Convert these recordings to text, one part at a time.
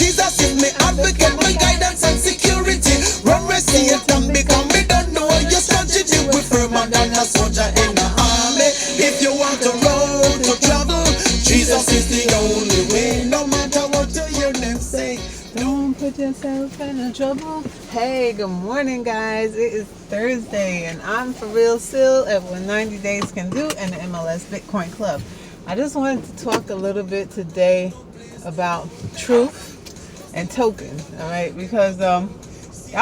Jesus is my advocate, my guidance and security. Run, receive, and become me. Don't know your strategy. We firmer than a soldier in the army. If you want a road to travel, Jesus is the only way. No matter what your name say, don't put yourself in trouble. Hey, good morning, guys. It is Thursday, and I'm ForRealCeil at What 90 Days Can Do and the MLS Bitcoin Club. I just wanted to talk a little bit today about truth and token. All right, because I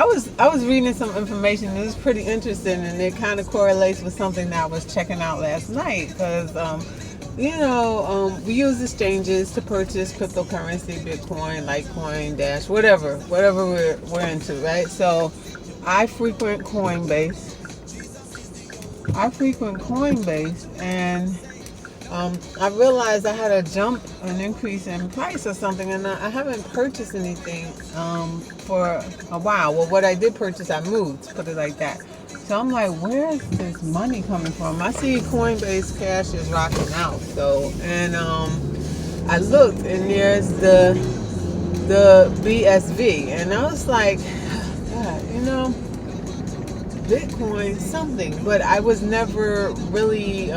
was reading some information. It was pretty interesting, and it kind of correlates with something that I was checking out last night. Because we use exchanges to purchase cryptocurrency, Bitcoin, Litecoin, Dash, whatever we're into, right? So I frequent Coinbase, and I realized I had an increase in price or something, and I haven't purchased anything for a while. Well, what I did purchase, I moved, put it like that. So I'm like, where is this money coming from? I see Coinbase Cash is rocking out. So, and I looked, and there's the BSV, and I was like, God, Bitcoin something, but I was never really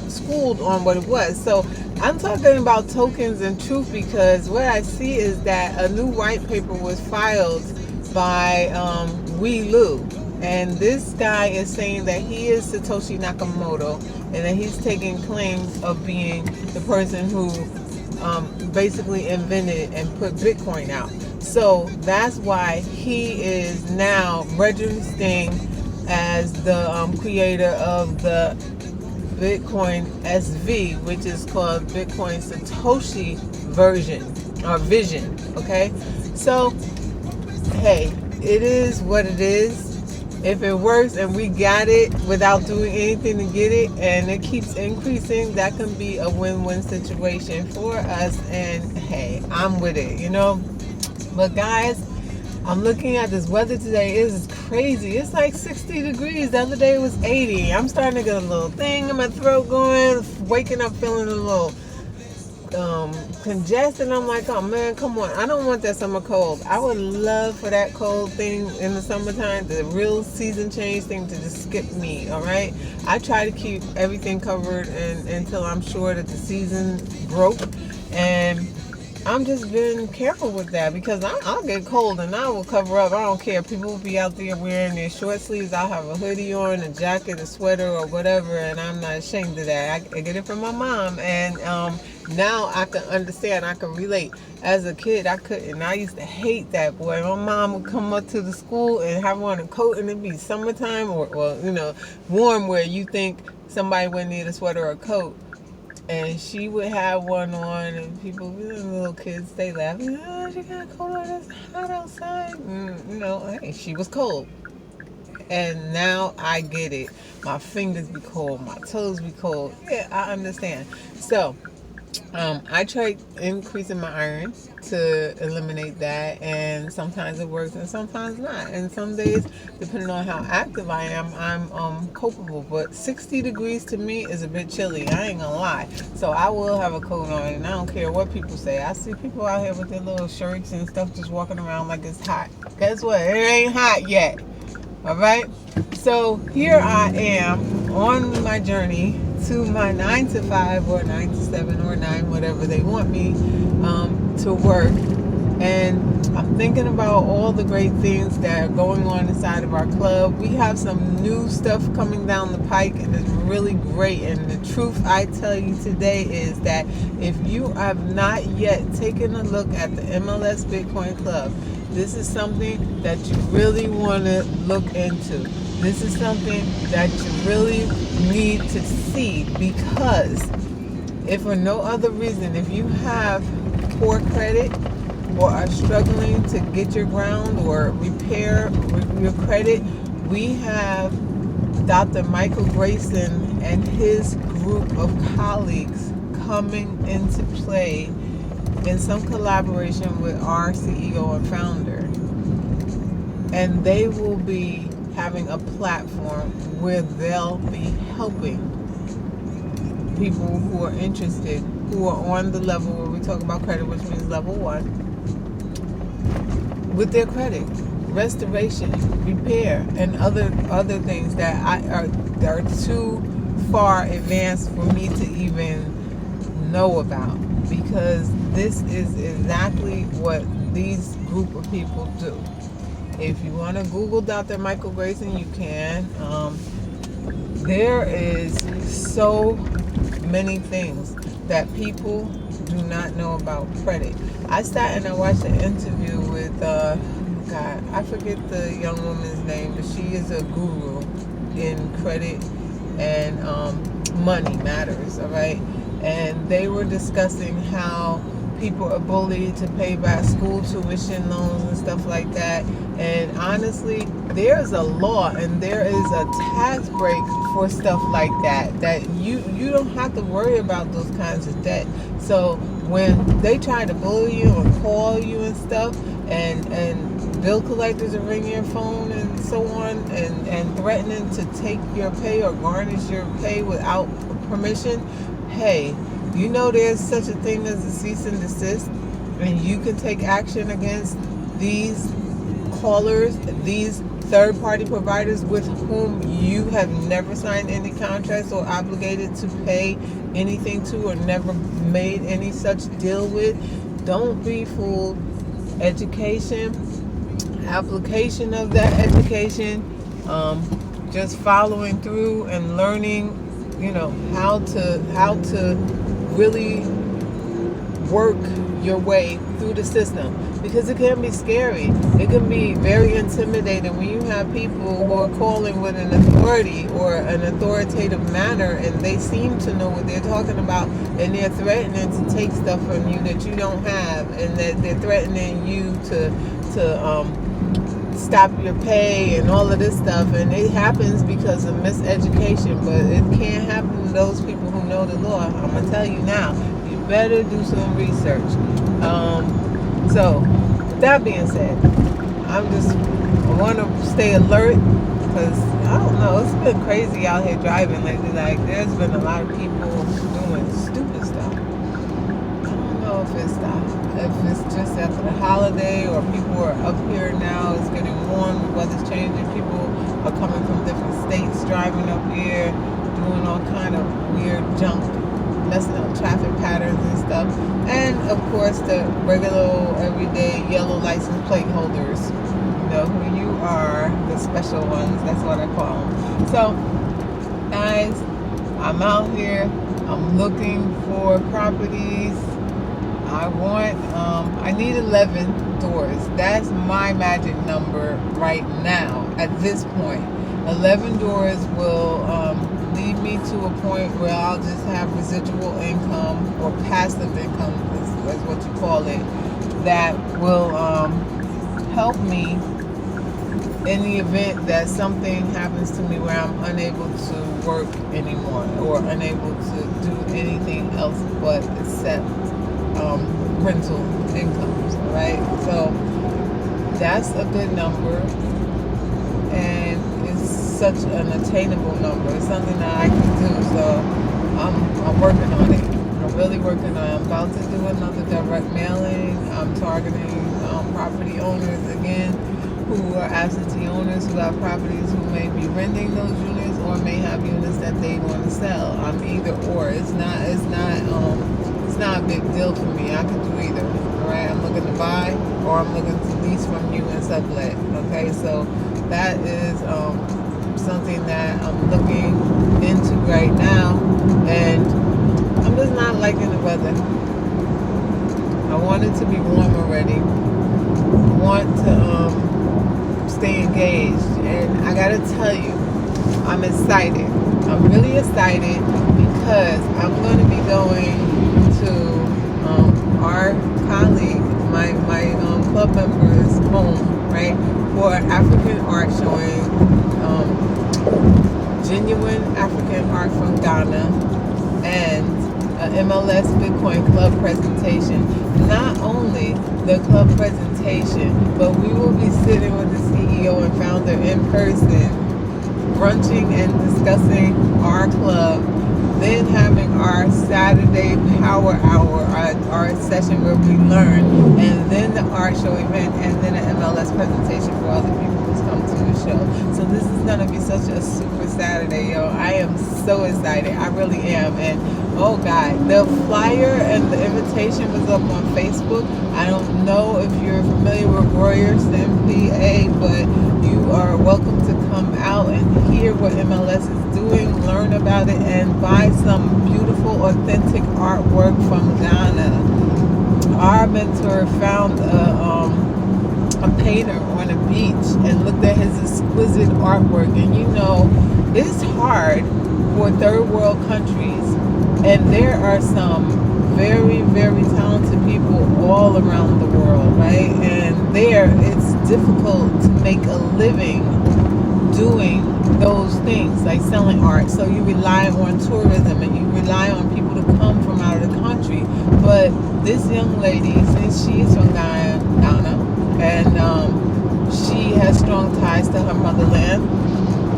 schooled on what it was. So I'm talking about tokens and truth because what I see is that a new white paper was filed by Wei Lu. And this guy is saying that he is Satoshi Nakamoto and that he's taking claims of being the person who basically invented and put Bitcoin out. So that's why he is now registering as the creator of the Bitcoin SV, which is called Bitcoin Satoshi version or vision. Okay, so hey, it is what it is. If it works and we got it without doing anything to get it, and it keeps increasing, that can be a win-win situation for us. And hey, I'm with it, But guys, I'm looking at this weather today. It is crazy. It's like 60 degrees. The other day it was 80. I'm starting to get a little thing in my throat going, waking up feeling a little congested. I'm like, oh man, come on. I don't want that summer cold. I would love for that cold thing in the summertime, the real season change thing, to just skip me. All right, I try to keep everything covered until I'm sure that the season broke, and I'm just being careful with that because I'll get cold and I will cover up. I don't care. People will be out there wearing their short sleeves. I'll have a hoodie on, a jacket, a sweater, or whatever, and I'm not ashamed of that. I get it from my mom, and now I can understand. I can relate. As a kid, I couldn't. I used to hate that. Boy, my mom would come up to the school and have on a coat, and it'd be summertime or warm where you think somebody would need a sweater or a coat. And she would have one on, and people, little kids, they laugh. Oh, she got cold on, it's hot outside. Hey, she was cold. And now I get it. My fingers be cold, my toes be cold. Yeah, I understand. So, I try increasing my iron to eliminate that, and sometimes it works and sometimes not. And some days, depending on how active I am, I'm copable. But 60 degrees to me is a bit chilly. I ain't gonna lie. So I will have a coat on, and I don't care what people say. I see people out here with their little shirts and stuff just walking around like it's hot. Guess what? It ain't hot yet. All right. So here I am on my journey to my 9 to 5 or 9 to 7 or 9, whatever they want me to work. And I'm thinking about all the great things that are going on inside of our club. We have some new stuff coming down the pike, and it's really great. And the truth I tell you today is that if you have not yet taken a look at the MLS Bitcoin Club, this is something that you really want to look into. This is something that you really need to see, because if for no other reason, if you have poor credit or are struggling to get your ground or repair your credit, we have Dr. Michael Grayson and his group of colleagues coming into play in some collaboration with our CEO and founder. And they will be having a platform where they'll be helping people who are interested, who are on the level where we talk about credit, which means level 1, with their credit, restoration, repair, and other things that are too far advanced for me to even know about, because this is exactly what these group of people do. If you want to Google Dr. Michael Grayson, you can. There is so many things that people do not know about credit. I sat and I watched an interview with, God, I forget the young woman's name, but she is a guru in credit and money matters, all right? And they were discussing how people are bullied to pay back school tuition loans and stuff like that. And honestly, there's a law and there is a tax break for stuff like that, that you don't have to worry about those kinds of debt. So when they try to bully you and call you and stuff, and bill collectors are ringing your phone and so on, and threatening to take your pay or garnish your pay without permission, hey, you know there's such a thing as a cease and desist, and you can take action against these callers, these third-party providers with whom you have never signed any contracts or obligated to pay anything to, or never made any such deal with. Don't be fooled. Education, application of that education, just following through and learning, how to really work your way through the system, because it can be scary. It can be very intimidating when you have people who are calling with an authority or an authoritative manner, and they seem to know what they're talking about, and they're threatening to take stuff from you that you don't have, and that they're threatening you to stop your pay and all of this stuff. And it happens because of miseducation, but it can't happen to those people who know the law. I'm gonna tell you now, you better do some research. So with that being said, I want to stay alert, because I don't know, it's been crazy out here driving lately. Like, there's been a lot of people doing stupid stuff. I don't know if it's just after the holiday, or people are up here now. It's getting warm, the weather's changing. People are coming from different states, driving up here, doing all kind of weird junk, messing up traffic patterns and stuff. And of course, the regular, everyday yellow license plate holders. You know who you are, the special ones. That's what I call them. So, guys, I'm out here. I'm looking for properties. I need 11 doors. That's my magic number right now at this point. 11 doors will lead me to a point where I'll just have residual income, or passive income is what you call it, that will help me in the event that something happens to me where I'm unable to work anymore, or unable to do anything else but accept rental incomes, right? So that's a good number, and it's such an attainable number. It's something that I can do, so I'm working on it. I'm really working on it. I'm about to do another direct mailing. I'm targeting property owners again, who are absentee owners, who have properties, who may be renting those units, or may have units that they want to sell. I'm either or. It's not a big deal for me. I can do either. All right, I'm looking to buy, or I'm looking to lease from you and sublet. Okay, so that is something that I'm looking into right now, and I'm just not liking the weather. I want it to be warm already. I want to stay engaged, and I gotta tell you, I'm excited. I'm really excited, because I'm going to be going to our colleague, my club member's home, right, for African art showing, genuine African art from Ghana, and an MLS Bitcoin club presentation. Not only the club presentation, but we will be sitting with the CEO and founder in person, brunching and discussing our club then having our Saturday power hour, our session where we learn, and then the art show event, and then an MLS presentation for other people who's come to the show. So this is gonna be such a super Saturday, yo. I am so excited. I really am. And oh God, the flyer and the invitation was up on Facebook. I don't know if you're familiar with Royerson, PA, but you are welcome to come out and hear what MLS is doing, learn about it, and buy some beautiful, authentic artwork from Ghana. Our mentor found a painter on a beach and looked at his exquisite artwork. And you know, it's hard for third world countries, and there are some very, very talented people all around the world, right? And there, it's difficult to make a living doing those things, like selling art. So you rely on tourism, and you rely on people to come from out of the country. But this young lady, since she's from Ghana, and she has strong ties to her motherland,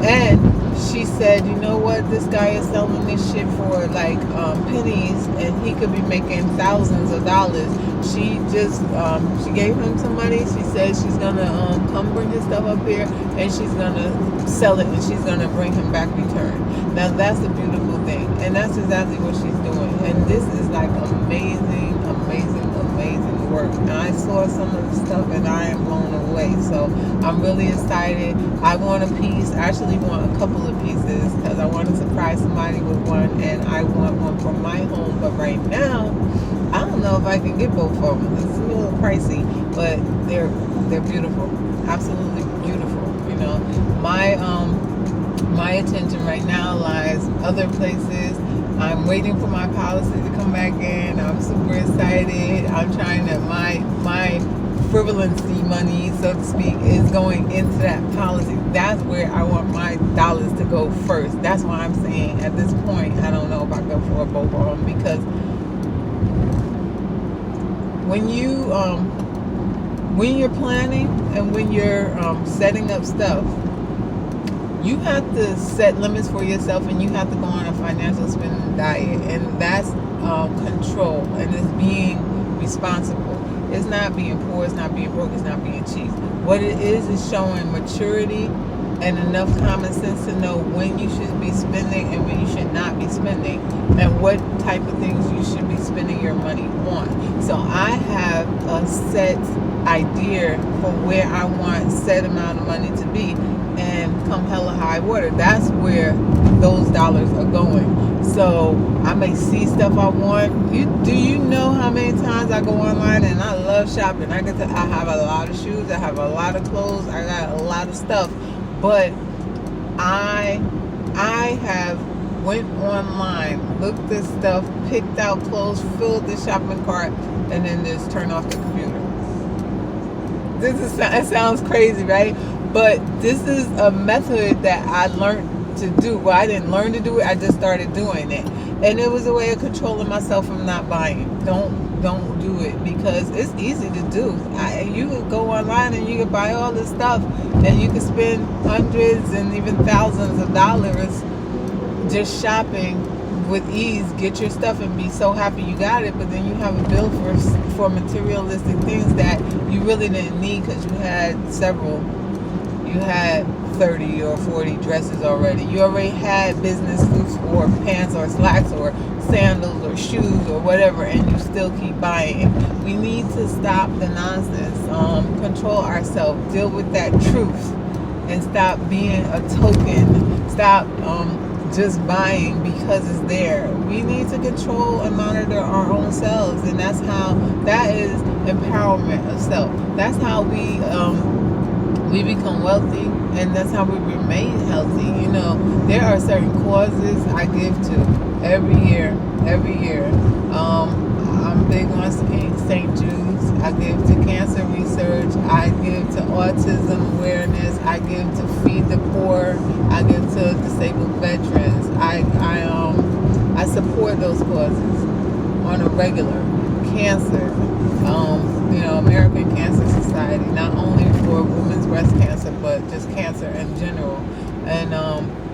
and she said, you know what, this guy is selling this shit for like pennies, and he could be making thousands of dollars. She just she gave him some money. She said she's gonna come bring his stuff up here, and she's gonna sell it, and she's gonna bring him back return. Now that's a beautiful thing, and that's exactly what she's doing. And this is like amazing, amazing, amazing work. And I saw some of the stuff, and I am blown away. So I'm really excited. I want a piece. I actually want a couple of pieces, because I want to surprise somebody with one, and I want one for my home. But right now, I don't know if I can get both of them. It's a little pricey, but they're beautiful, absolutely beautiful. You know, my attention right now lies other places. I'm waiting for my policy to come back in. I'm super excited. I'm trying to my frivolously money, so to speak, is going into that policy. That's where I want my dollars to go first. That's why I'm saying at this point, I don't know if I go for both of them, because when you're planning and when you're setting up stuff, you have to set limits for yourself, and you have to go on a financial spending diet, and that's control, and it's being responsible. It's not being poor, it's not being broke, it's not being cheap. What it is showing maturity and enough common sense to know when you should be spending and when you should not be spending, and what type of things you should be spending your money on. So I have a set idea for where I want set amount of money to be, and come hella high water, that's where those dollars are going. So I may see stuff I want. Do you know how many times I go online, and I love shopping? I have a lot of shoes, I have a lot of clothes, I got a lot of stuff. But I have went online, looked at stuff, picked out clothes, filled the shopping cart, and then just turned off the computer. It sounds crazy, right? But this is a method that I learned to do. Well, I didn't learn to do it, I just started doing it. And it was a way of controlling myself from not buying. Don't do it, because it's easy to do. You could go online and you could buy all this stuff, and you could spend hundreds and even thousands of dollars just shopping with ease, get your stuff, and be so happy you got it. But then you have a bill for materialistic things that you really didn't need, because you had several. You had 30 or 40 dresses already. You already had business suits or pants or slacks or sandals or shoes or whatever, and you still keep buying. We need to stop the nonsense, control ourselves, deal with that truth, and stop being a token. Stop just buying because it's there. We need to control and monitor our own selves, and that is empowerment of self. That's how we become wealthy, and that's how we remain healthy. You know, there are certain causes I give to every year. I'm big on St. Jude's. I give to cancer research. I give to autism awareness. I give to feed the poor. I give to disabled veterans. I support those causes on a regular. Cancer, American Cancer Society, not only for women's breast cancer, but just cancer in general. And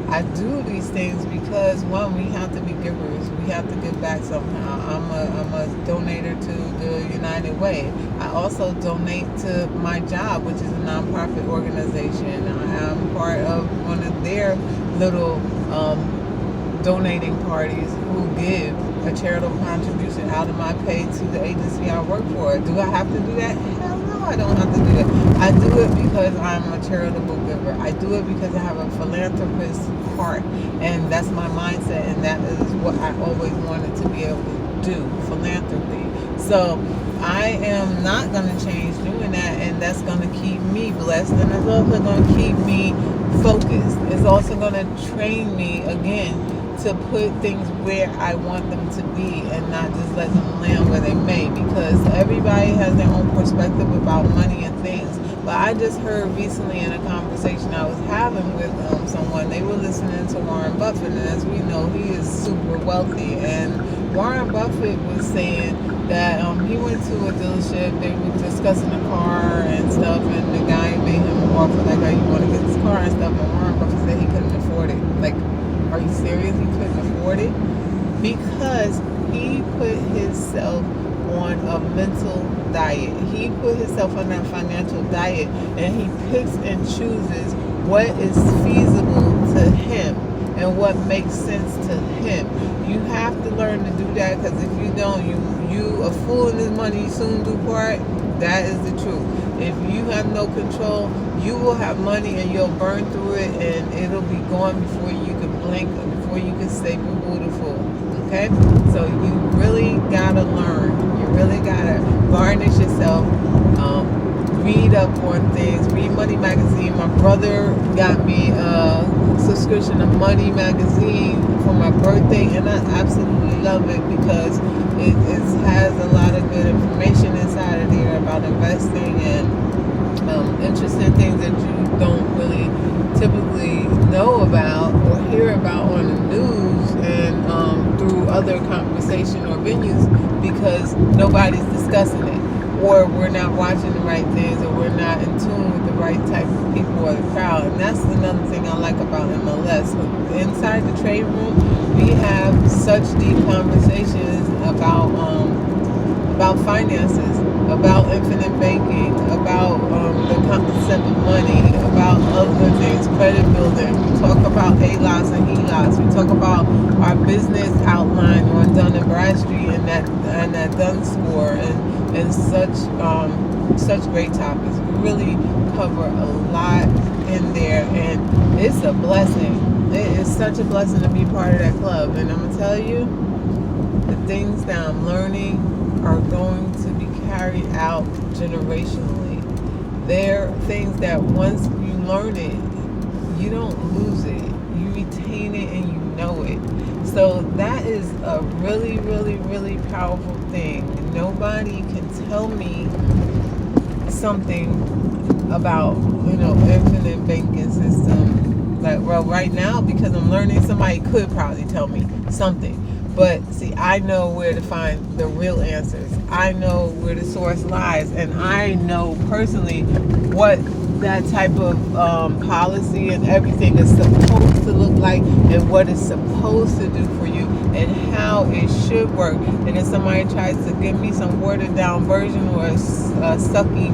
I do these things because, one, we have to be givers. We have to give back somehow. I'm a donator to the United Way. I also donate to my job, which is a nonprofit organization. I am part of one of their little donating parties who give a charitable contribution out of my pay to the agency I work for. Do I have to do that? Hell no, I don't have to do it. I do it because I'm a charitable giver. I do it because I have a philanthropist heart, and that's my mindset, and that is what I always wanted to be able to do, philanthropy. So I am not going to change doing that, and that's going to keep me blessed, and it's also going to keep me focused. It's also going to train me again to put things where I want them to be and not just let them land where they may, because everybody has their own perspective about money and things. But I just heard recently in a conversation I was having with someone, they were listening to Warren Buffett, and as we know, he is super wealthy. And Warren Buffett was saying that he went to a dealership, they were discussing a car and stuff, and the guy made him an offer like, "How you want to get this car?" and stuff, and Warren Buffett said he couldn't afford it. Like, are you serious? He couldn't afford it? Because he put himself on a mental diet. He put himself on that financial diet, and he picks and chooses what is feasible to him and what makes sense to him. You have to learn to do that, because if you don't, you a fool in this money, you soon do part. That is the truth. If you have no control, you will have money and you'll burn through it, and it'll be gone before you can blink, before you can say beautiful. Okay? So you really gotta learn. You really gotta varnish yourself. Read up on things. Read Money Magazine. My brother got me a subscription of Money Magazine for my birthday, and I absolutely love it because it has a lot of good information inside of there about investing and interesting things that you don't really typically know about or hear about on the news and through other conversation or venues, because nobody's discussing it, or we're not watching the right things, or we're not in tune with the right type of people or the crowd. And that's another thing I like about MLS. Inside the trade room, we have such deep conversations about finances, about infinite banking, about the concept of money, about other things, credit building. We talk about ALOS and HELOS. We talk about our business outline on Dun and Bradstreet and that Dun score, and such great topics. We really cover a lot in there, and it's a blessing. It is such a blessing to be part of that club. And I'm gonna tell you, the things that I'm learning are going to be carried out generationally. They're things that once you learn it, you don't lose it. You retain it and you know it. So that is a really, really, really powerful thing. Nobody can tell me something about, infinite banking system. Like, well, right now, because I'm learning, somebody could probably tell me something. But see, I know where to find the real answers. I know where the source lies, and I know personally what that type of policy and everything is supposed to look like, and what it's supposed to do for you, and how it should work. And if somebody tries to give me some watered down version or a sucky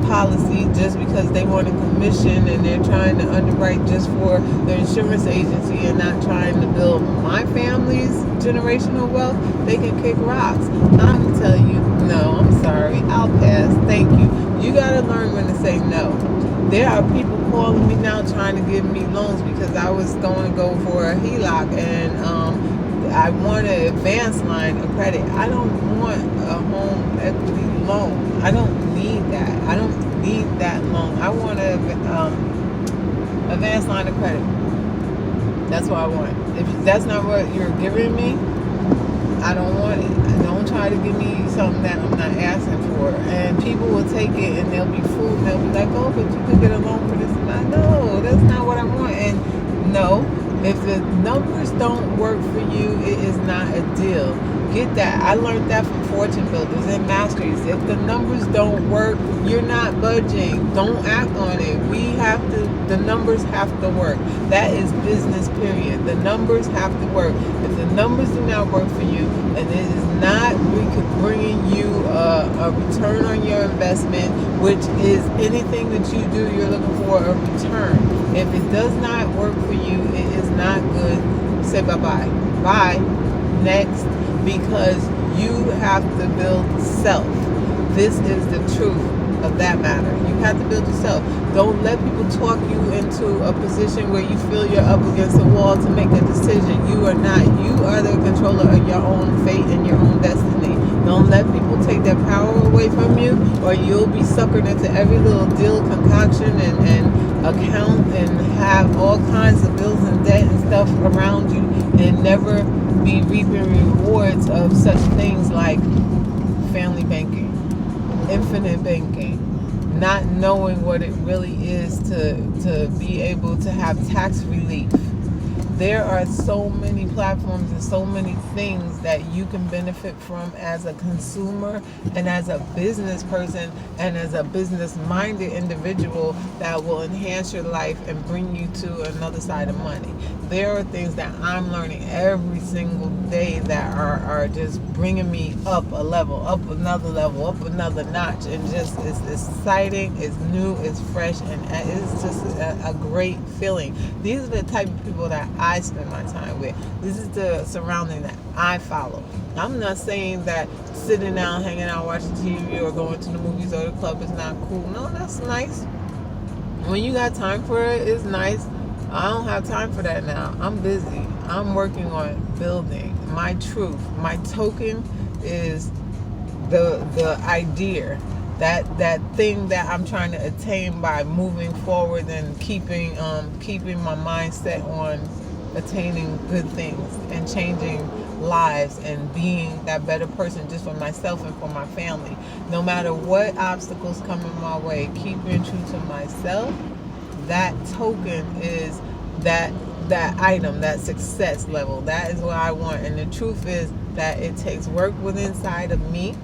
policy just because they want a commission and they're trying to underwrite just for the insurance agency and not trying to build my family's generational wealth, they can kick rocks. I'm gonna tell you, no, I'm sorry, I'll pass, thank you. You gotta learn when to say no. There are people calling me now trying to give me loans because I was going to go for a HELOC, and I want an advanced line of credit. I don't want a home equity loan. I don't need that. I don't need that loan. I want an advanced line of credit. That's what I want. If that's not what you're giving me, I don't want it. Don't try to give me something that I'm not asking for. And people will take it and they'll be fooled. They'll be like, oh, but you could get a loan for this. And I know that's not what I want. And no, if the numbers don't work for you, it is not a deal. Get that. I learned that from fortune builders and masteries. If the numbers don't work, you're not budging. Don't act on it. The numbers have to work. That is business, period. The numbers have to work. If the numbers do not work for you, and it is not bringing you a return on your investment, which is anything that you do, you're looking for a return. If it does not work for you, it is not good. Say bye-bye. Bye. Next. Because you have to build self. This is the truth of that matter. You have to build yourself. Don't let people talk you into a position where you feel you're up against a wall to make a decision. You are not. You are the controller of your own fate and your own destiny. Don't let people take that power away from you, or you'll be suckered into every little deal concoction and account and have all kinds of bills and debt and stuff around you and never be reaping rewards of such things like family banking, infinite banking, not knowing what it really is to be able to have tax relief. There are so many platforms and so many things that you can benefit from as a consumer and as a business person and as a business-minded individual that will enhance your life and bring you to another side of money. There are things that I'm learning every single day that are just bringing me up a level, up another level, up another notch, and just it's exciting, it's new, it's fresh, and it's just a great feeling. These are the type of people that I spend my time with. This is the surrounding that I follow. I'm not saying that sitting down, hanging out, watching TV, or going to the movies or the club is not cool. No, that's nice. When you got time for it, it's nice. I don't have time for that now. I'm busy. I'm working on building my truth. My token is the idea. That thing that I'm trying to attain by moving forward and keeping my mindset on attaining good things and changing lives and being that better person just for myself and for my family. No matter what obstacles come in my way, keeping true to myself, that token is that item, that success level. That is what I want. And the truth is that it takes work within inside of me,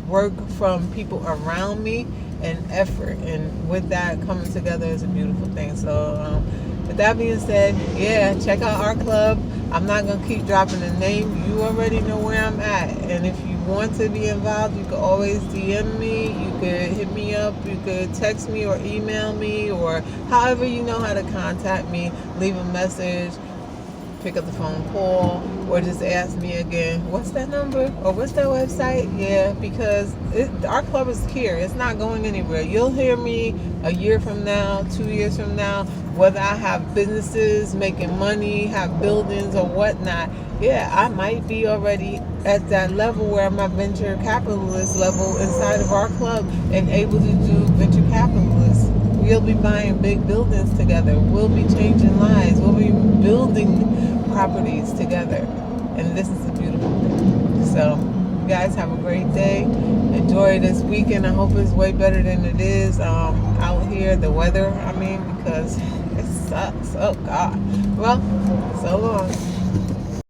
work from people around me, and effort. And with that coming together is a beautiful thing. So with that being said, yeah, check out our club. I'm not going to keep dropping the name. You already know where I'm at. And if you want to be involved, you can always DM me. You could hit me up. You could text me or email me, or however you know how to contact me. Leave a message, pick up the phone, call, or just ask me again, what's that number or what's that website? Yeah, because our club is here. It's not going anywhere. You'll hear me a year from now, 2 years from now, whether I have businesses making money, have buildings or whatnot. Yeah, I might be already at that level where I'm a venture capitalist level inside of our club and able to do venture capitalists. We'll be buying big buildings together. We'll be changing lives. We'll be building properties together. And this is a beautiful thing. So, you guys have a great day. Enjoy this weekend. I hope it's way better than it is out here. The weather, because it sucks. Oh, God. Well, so long.